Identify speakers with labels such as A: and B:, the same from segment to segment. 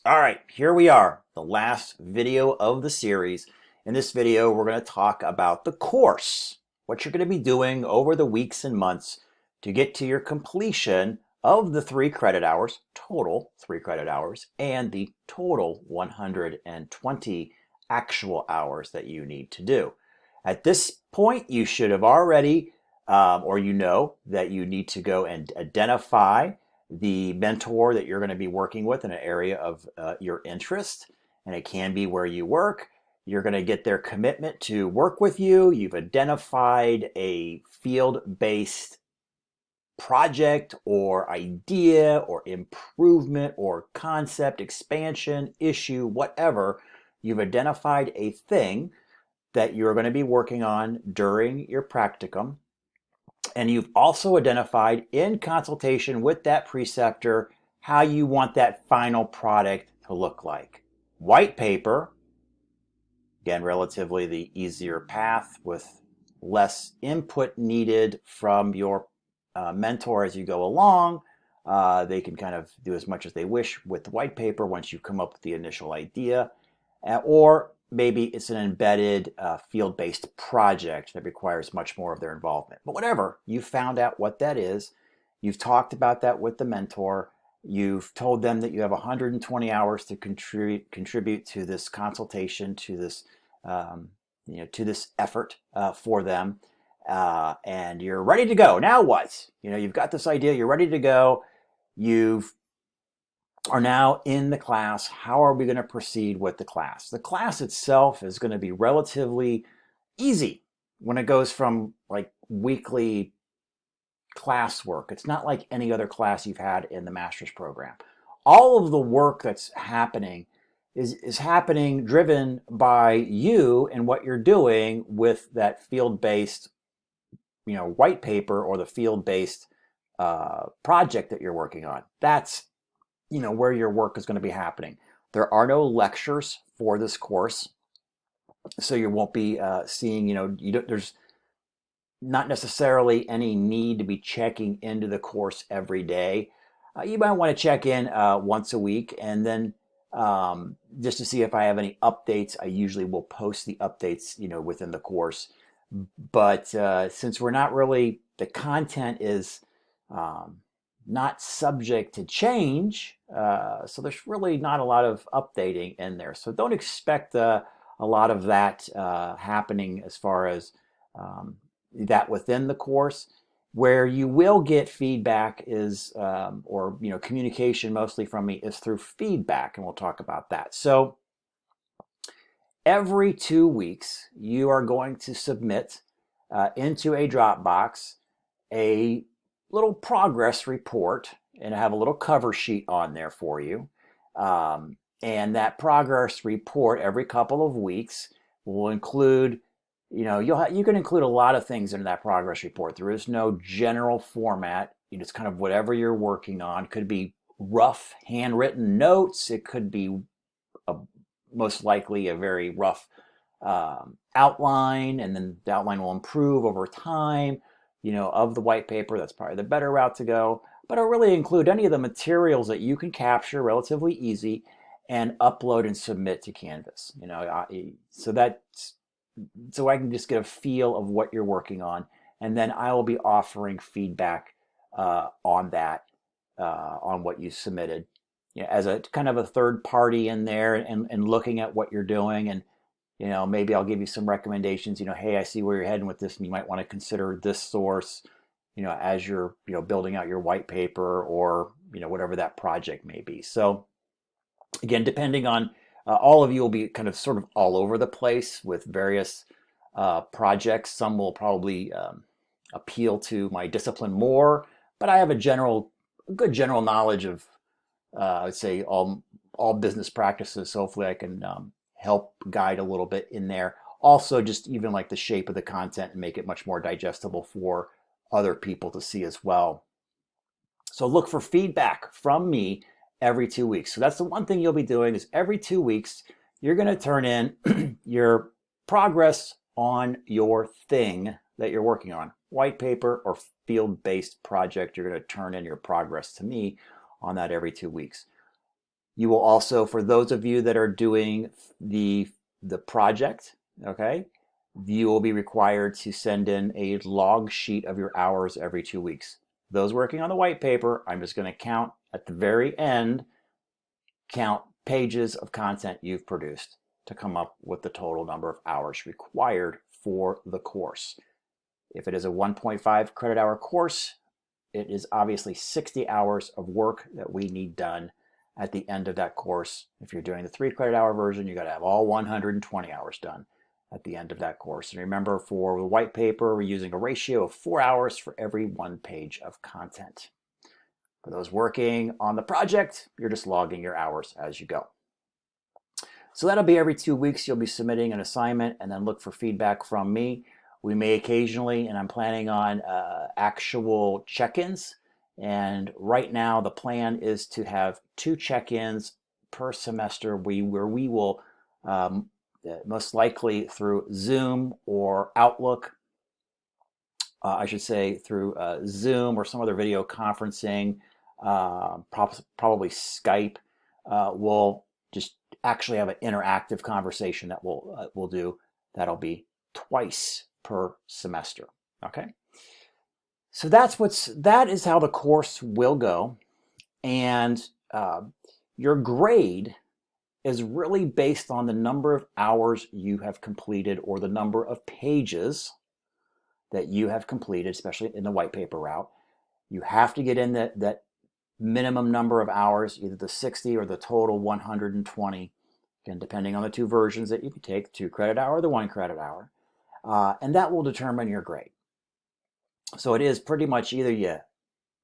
A: All right, here we are, the last video of the series. In this video, we're going to talk about the course, what you're going to be doing over the weeks and months to get to your completion of the 3 credit hours, total 3 credit hours, and the total 120 actual hours that you need to do. At this point, you should have already, or you know that you need to go and identify the mentor that you're going to be working with in an area of your interest, and it can be where you work. You're going to get their commitment to work with you. You've identified a field-based project or idea or improvement or concept, expansion, issue, whatever. You've identified a thing that you're going to be working on during your practicum. And you've also identified in consultation with that preceptor how you want that final product to look like. White paper, again, relatively the easier path with less input needed from your mentor as you go along. They can kind of do as much as they wish with the white paper once you come up with the initial idea. Or maybe it's an embedded field-based project that requires much more of their involvement. But whatever, you found out what that is. You've talked about that with the mentor. You've told them that you have 120 hours to contribute to this consultation, to this, to this effort for them, and you're ready to go. Now what? You've got this idea. You're ready to go. You've are now in the class. How are we going to proceed with the class? The class itself is going to be relatively easy when it goes from like weekly classwork. It's not like any other class you've had in the master's program. All of the work that's happening is happening driven by you and what you're doing with that field-based, white paper or the field-based project that you're working on. That's where your work is going to be happening. There are no lectures for this course, so you won't be seeing, there's not necessarily any need to be checking into the course every day. You might want to check in once a week, and then just to see if I have any updates. I usually will post the updates, within the course. But since we're not really, the content is not subject to change, so there's really not a lot of updating in there. So don't expect a lot of that happening as far as that within the course. Where you will get feedback is, or communication mostly from me is through feedback, and we'll talk about that. So every 2 weeks, you are going to submit into a Dropbox a little progress report, and I have a little cover sheet on there for you. And that progress report every couple of weeks will include, you can include a lot of things in that progress report. There is no general format. It's kind of whatever you're working on. It could be rough handwritten notes. It could be most likely a very rough outline, and then the outline will improve over time. Of the white paper. That's probably the better route to go. But I'll really include any of the materials that you can capture relatively easy and upload and submit to Canvas. So I can just get a feel of what you're working on, and then I will be offering feedback on that, on what you submitted, as a kind of a third party in there, and looking at what you're doing. And maybe I'll give you some recommendations. Hey, I see where you're heading with this, and you might want to consider this source, as you're, building out your white paper, or, whatever that project may be. So again, depending on, all of you will be kind of sort of all over the place with various projects. Some will probably appeal to my discipline more, but I have a good general knowledge of, I would say all business practices. So hopefully I can help guide a little bit in there. Also, just even like the shape of the content and make it much more digestible for other people to see as well. So look for feedback from me every 2 weeks. So that's the one thing you'll be doing, is every 2 weeks, you're going to turn in your progress on your thing that you're working on. White paper or field-based project, you're going to turn in your progress to me on that every 2 weeks. You will also, for those of you that are doing the project, okay, you will be required to send in a log sheet of your hours every 2 weeks. Those working on the white paper, I'm just going to count at the very end, count pages of content you've produced to come up with the total number of hours required for the course. If it is a 1.5 credit hour course, it is obviously 60 hours of work that we need done at the end of that course. If you're doing the 3 credit hour version, you got to have all 120 hours done at the end of that course. And remember, for the white paper, we're using a ratio of 4 hours for every 1 page of content. For those working on the project, you're just logging your hours as you go. So that'll be every 2 weeks. You'll be submitting an assignment and then look for feedback from me. We may occasionally, and I'm planning on actual check-ins. And right now, the plan is to have 2 check-ins per semester where we will most likely through Zoom or Outlook, I should say through Zoom or some other video conferencing, probably Skype, we'll just actually have an interactive conversation that we'll do. That'll be twice per semester. Okay, so that is how the course will go, and your grade is really based on the number of hours you have completed or the number of pages that you have completed, especially in the white paper route. You have to get in that minimum number of hours, either the 60 or the total 120, again, depending on the 2 versions that you can take, 2 credit hour or the 1 credit hour. And that will determine your grade. So it is pretty much either you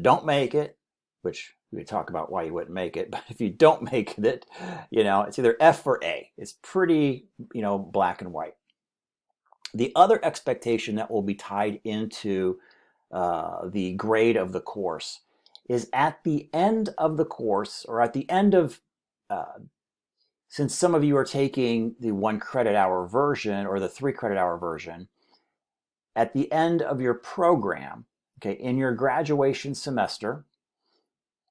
A: don't make it, which we could talk about why you wouldn't make it, but if you don't make it, it's either F or A. It's pretty, black and white. The other expectation that will be tied into the grade of the course is at the end of the course, or at the end of, since some of you are taking the 1 credit hour version or the 3 credit hour version, at the end of your program, okay, in your graduation semester,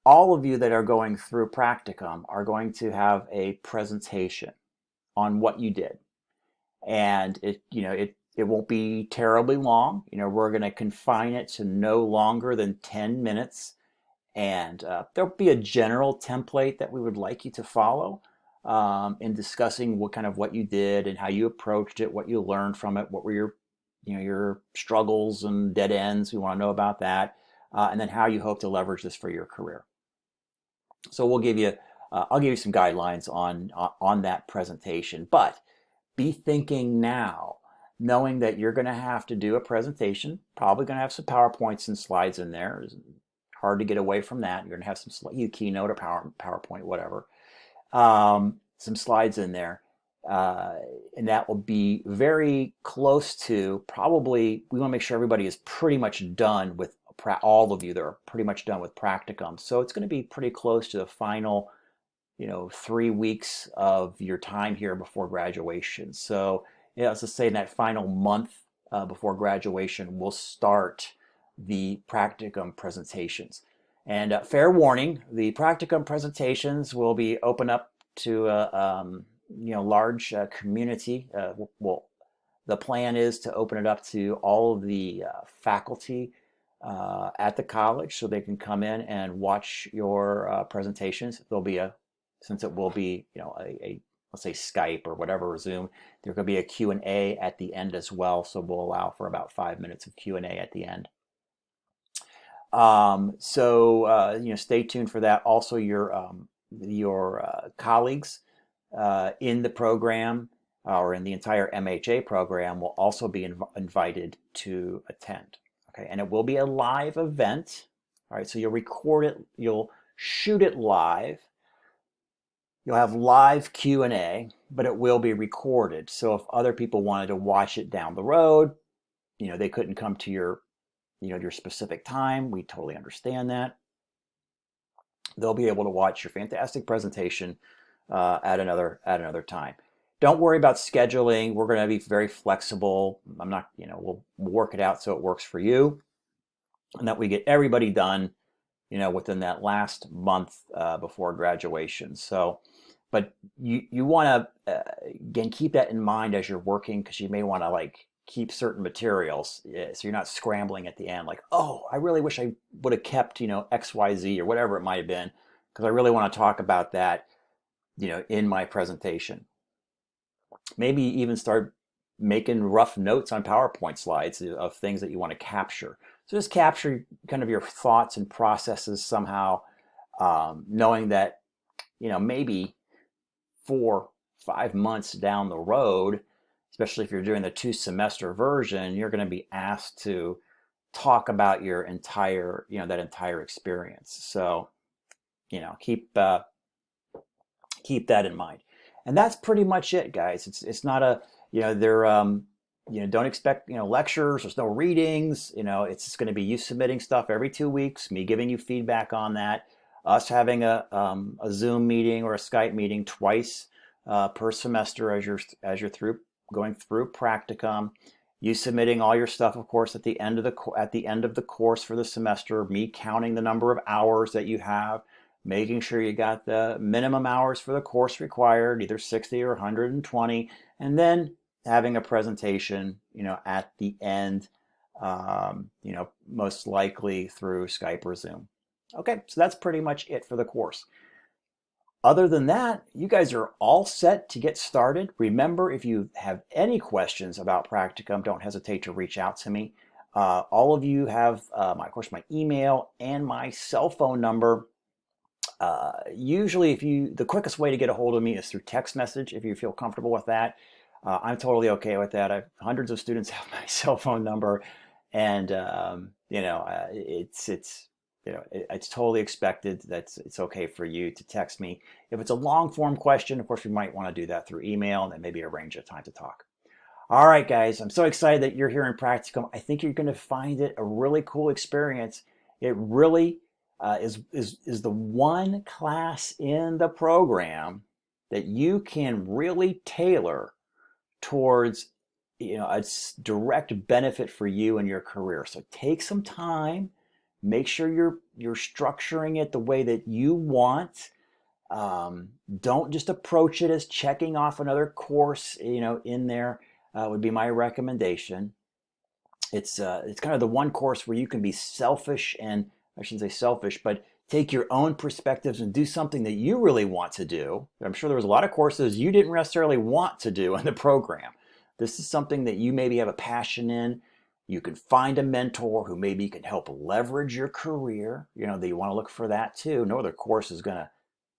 A: all of you that are going through Practicum are going to have a presentation on what you did. And it won't be terribly long. We're going to confine it to no longer than 10 minutes. And there'll be a general template that we would like you to follow in discussing what you did and how you approached it, what you learned from it, what were your struggles and dead ends. We want to know about that. And then how you hope to leverage this for your career. So I'll give you some guidelines on that presentation, but be thinking now, knowing that you're going to have to do a presentation, probably going to have some PowerPoints and slides in there. It's hard to get away from that. You're going to have some Keynote or PowerPoint, whatever, some slides in there. And that will be very close to, probably, we want to make sure everybody is pretty much done with, all of you that are pretty much done with Practicum. So it's going to be pretty close to the final 3 weeks of your time here before graduation. So let's just say in that final month before graduation, we'll start the Practicum presentations. And fair warning, the Practicum presentations will be open up to a large community. The plan is to open it up to all of the faculty at the college, so they can come in and watch your presentations. There'll be since it will be, a let's say Skype or whatever, or Zoom, there could be a Q&A at the end as well. So we'll allow for about 5 minutes of Q&A at the end. Stay tuned for that. Also, your colleagues in the program or in the entire MHA program will also be invited to attend. Okay, and it will be a live event. All right, so you'll record it, you'll shoot it live. You'll have live Q&A, but it will be recorded. So if other people wanted to watch it down the road, they couldn't come to your specific time. We totally understand that. They'll be able to watch your fantastic presentation at another time. Don't worry about scheduling. We're going to be very flexible. We'll work it out so it works for you, and that we get everybody done within that last month before graduation. So, but you want to again keep that in mind as you're working, because you may want to like keep certain materials so you're not scrambling at the end like, oh, I really wish I would have kept XYZ or whatever it might have been, because I really want to talk about that in my presentation. Maybe even start making rough notes on PowerPoint slides of things that you want to capture. So just capture kind of your thoughts and processes somehow, knowing that maybe 4-5 months down the road, especially if you're doing the 2-semester version, you're going to be asked to talk about your entire that entire experience. So keep that in mind. And that's pretty much it, guys. It's not a they're don't expect lectures. There's no readings. It's just going to be you submitting stuff every 2 weeks, me giving you feedback on that, us having a Zoom meeting or a Skype meeting twice per semester as you're going through practicum. You submitting all your stuff, of course, at the end of the course for the semester. Me counting the number of hours that you have, making sure you got the minimum hours for the course required, either 60 or 120, and then having a presentation, at the end, most likely through Skype or Zoom. Okay, so that's pretty much it for the course. Other than that, you guys are all set to get started. Remember, if you have any questions about Practicum, don't hesitate to reach out to me. All of you have, of course, my email and my cell phone number. Usually, the quickest way to get a hold of me is through text message, if you feel comfortable with that. I'm totally okay with that. Hundreds of students have my cell phone number, and it's totally expected. It's okay for you to text me. If it's a long form question, of course, we might want to do that through email and then maybe arrange a time to talk. All right, guys, I'm so excited that you're here in Practicum. I think you're going to find it a really cool experience. It really is the one class in the program that you can really tailor towards a direct benefit for you and your career. So take some time, make sure you're structuring it the way that you want. Don't just approach it as checking off another course in there. Would be my recommendation. It's kind of the one course where you can be selfish, and I shouldn't say selfish, but take your own perspectives and do something that you really want to do. I'm sure there was a lot of courses you didn't necessarily want to do in the program. This is something that you maybe have a passion in. You can find a mentor who maybe can help leverage your career. That you want to look for that too. No other course is going to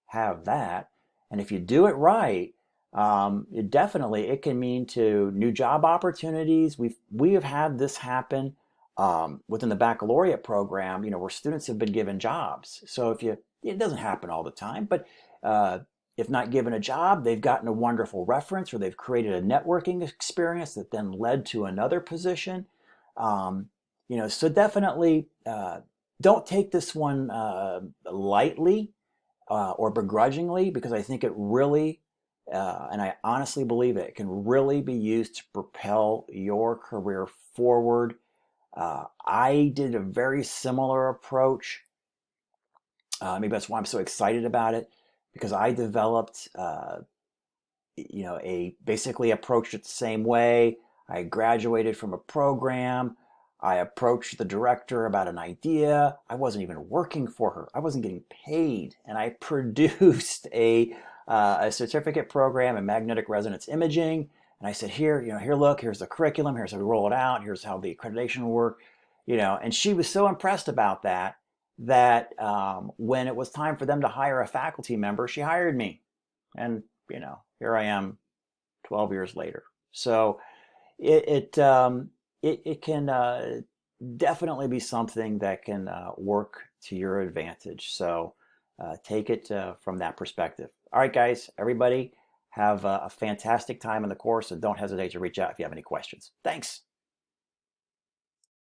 A: have that. And if you do it right, it can mean to new job opportunities. We have had this happen within the baccalaureate program, where students have been given jobs. So it doesn't happen all the time, but if not given a job, they've gotten a wonderful reference, or they've created a networking experience that then led to another position. So definitely don't take this one lightly or begrudgingly, because I think it really, and I honestly believe it can really be used to propel your career forward. I did a very similar approach. Maybe that's why I'm so excited about it, because I developed, basically approached it the same way. I graduated from a program. I approached the director about an idea. I wasn't even working for her. I wasn't getting paid. And I produced a certificate program in magnetic resonance imaging. And I said, here, look, here's the curriculum. Here's how we roll it out. Here's how the accreditation will work. And she was so impressed about that when it was time for them to hire a faculty member, she hired me. And, here I am 12 years later. So it can definitely be something that can work to your advantage. So take it from that perspective. All right, guys, everybody have a fantastic time in the course, and don't hesitate to reach out if you have any questions. Thanks.